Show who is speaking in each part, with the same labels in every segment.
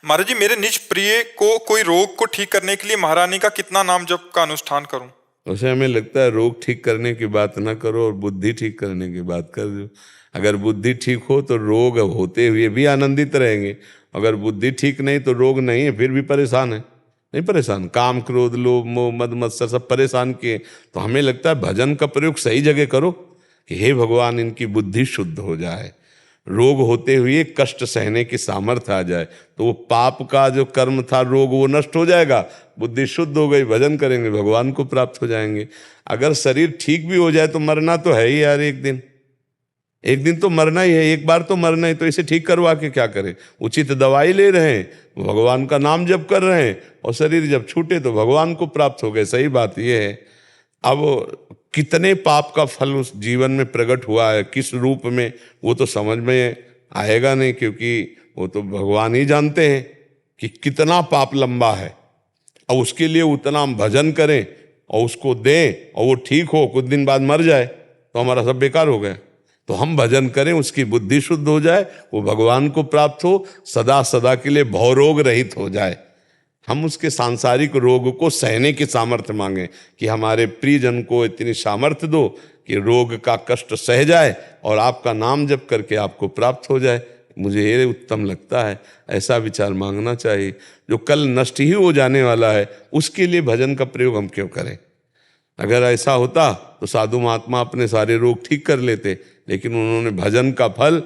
Speaker 1: महाराज जी, मेरे निज प्रिय को कोई रोग को ठीक करने के लिए महारानी का कितना नाम जप का अनुष्ठान करूं?
Speaker 2: उसे हमें लगता है रोग ठीक करने की बात ना करो और बुद्धि ठीक करने की बात कर दो। अगर बुद्धि ठीक हो तो रोग होते हुए भी आनंदित रहेंगे। अगर बुद्धि ठीक नहीं तो रोग नहीं है फिर भी परेशान है। नहीं परेशान, काम क्रोध लोभ मोह मद मत्सर सब परेशान किए। तो हमें लगता है भजन का प्रयोग सही जगह करो कि हे भगवान इनकी बुद्धि शुद्ध हो जाए, रोग होते हुए कष्ट सहने की सामर्थ्य आ जाए, तो वो पाप का जो कर्म था रोग वो नष्ट हो जाएगा, बुद्धि शुद्ध हो गई, भजन करेंगे भगवान को प्राप्त हो जाएंगे। अगर शरीर ठीक भी हो जाए तो मरना तो है ही यार, एक दिन तो मरना ही है, एक बार तो मरना ही, तो इसे ठीक करवा के क्या करें? उचित दवाई ले रहे हैं, भगवान का नाम जप कर रहे हैं और शरीर जब छूटे तो भगवान को प्राप्त हो गए। सही बात यह है। अब कितने पाप का फल उस जीवन में प्रकट हुआ है, किस रूप में, वो तो समझ में आएगा नहीं, क्योंकि वो तो भगवान ही जानते हैं कि कितना पाप लंबा है। और उसके लिए उतना हम भजन करें और उसको दें और वो ठीक हो, कुछ दिन बाद मर जाए तो हमारा सब बेकार हो गया। तो हम भजन करें, उसकी बुद्धि शुद्ध हो जाए, वो भगवान को प्राप्त हो, सदा सदा के लिए भवरोग रहित हो जाए। हम उसके सांसारिक रोग को सहने की सामर्थ्य मांगे कि हमारे प्रियजन को इतनी सामर्थ्य दो कि रोग का कष्ट सह जाए और आपका नाम जप करके आपको प्राप्त हो जाए। मुझे ये उत्तम लगता है, ऐसा विचार मांगना चाहिए। जो कल नष्ट ही हो जाने वाला है उसके लिए भजन का प्रयोग हम क्यों करें? अगर ऐसा होता तो साधु महात्मा अपने सारे रोग ठीक कर लेते, लेकिन उन्होंने भजन का फल,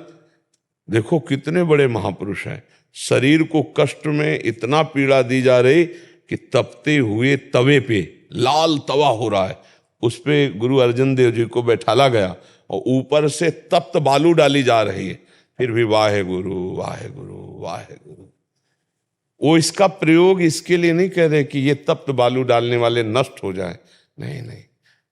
Speaker 2: देखो कितने बड़े महापुरुष हैं, शरीर को कष्ट में इतना पीड़ा दी जा रही कि तपते हुए तवे पे, लाल तवा हो रहा है, उस पे गुरु अर्जन देव जी को बैठाला गया और ऊपर से तप्त बालू डाली जा रही है, फिर भी वाहे गुरु वाहे गुरु वाहे गुरु। वो इसका प्रयोग इसके लिए नहीं कह रहे कि ये तप्त बालू डालने वाले नष्ट हो जाए, नहीं नहीं,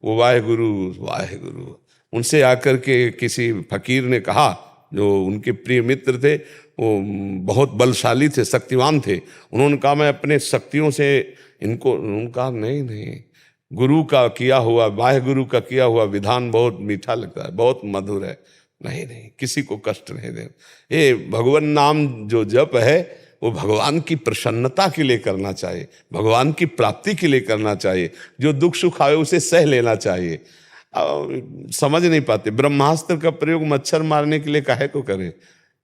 Speaker 2: वो वाहे गुरु वाहे गुरु। उनसे आकर के किसी फकीर ने कहा, जो उनके प्रिय मित्र थे, वो बहुत बलशाली थे, शक्तिवान थे, उन्होंने कहा मैं अपने शक्तियों से इनको, उनका नहीं नहीं, गुरु का किया हुआ, वाहे गुरु का किया हुआ विधान बहुत मीठा लगता है, बहुत मधुर है, नहीं नहीं, किसी को कष्ट नहीं दे। ये भगवान नाम जो जप है वो भगवान की प्रसन्नता के लिए करना चाहिए, भगवान की प्राप्ति के लिए करना चाहिए। जो दुख सुख आए उसे सह लेना चाहिए। समझ नहीं पाते, ब्रह्मास्त्र का प्रयोग मच्छर मारने के लिए काहे को करें?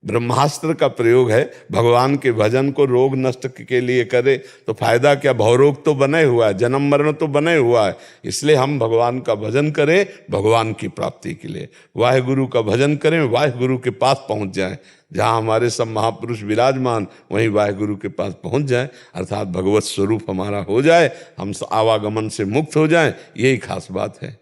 Speaker 2: ब्रह्मास्त्र का प्रयोग है भगवान के भजन को रोग नष्ट के लिए करे, तो फायदा क्या? भवरोग तो बने हुआ है, जन्म मरण तो बने हुआ है, इसलिए हम भगवान का भजन करें भगवान की प्राप्ति के लिए। वाहे गुरु का भजन करें, वाहे गुरु के पास पहुंच जाएं, जहाँ हमारे सब महापुरुष विराजमान वहीं वाहे गुरु के पास पहुंच जाएं, अर्थात भगवत स्वरूप हमारा हो जाए, हम आवागमन से मुक्त हो जाएं, यही खास बात है।